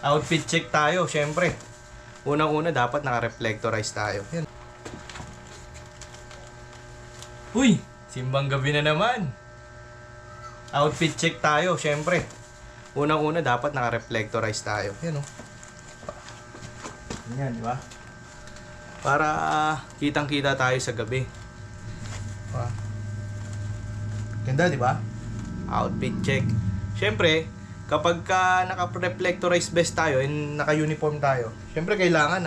Outfit check tayo, syempre. Unang-una dapat naka-reflectorize tayo. Yan. Uy, simbang gabi na naman. Outfit check tayo, syempre. Unang-una dapat naka-reflectorize tayo. Yan oh. Yan, di ba? Para kitang-kita tayo sa gabi. Diba? Ganda, di ba? Outfit check. Syempre, kapag ka naka-reflectorized vest tayo and naka-uniform tayo, syempre kailangan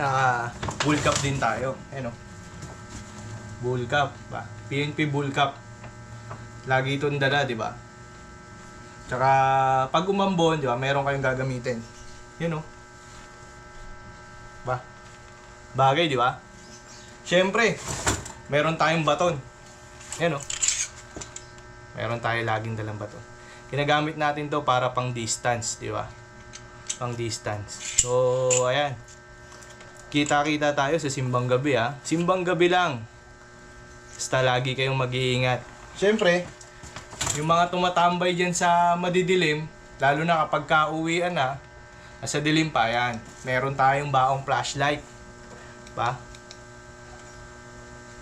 bull cap din tayo. Ayan o. Bull cap. Ba? PNP bull cap. Lagi itong dala, di ba? Tsaka, pag umambon, di ba, meron kayong gagamitin. Yan o. Ba? Bagay, di ba? Syempre, meron tayong baton. Yan o. Meron tayo laging dalang baton. Ginagamit natin to para pang distance, di ba? Pang distance. So, ayan. Kita-kita tayo sa simbang gabi, ha. Simbang gabi lang. Basta lagi kayong mag-iingat. Siyempre, yung mga tumatambay dyan sa madidilim, lalo na kapag kauwian na, nasa dilim pa, ayan. Meron tayong baong flashlight. Ba?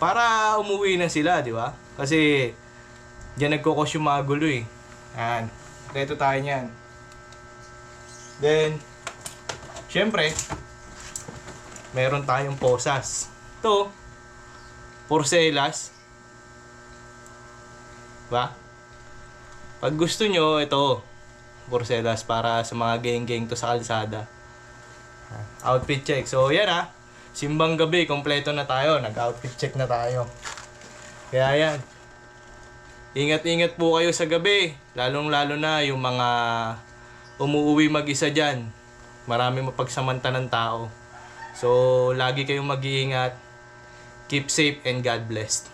Para umuwi na sila, di ba? Kasi, diyan nagkukos yung mga gulo eh. Ayan. Dito tayo niyan. Then, syempre, meron tayong posas. Ito, porcelas. Ba? Pag gusto nyo, ito, porcelas para sa mga geng-geng to sa kalsada. Outfit check. So, yan ha. Simbang gabi, kompleto na tayo. Nag-outfit check na tayo. Kaya yan. Ingat-ingat po kayo sa gabi. Lalong-lalo na yung mga umuuwi mag-isa dyan. Marami mapagsamantanang tao. So, lagi kayong mag-iingat. Keep safe and God bless.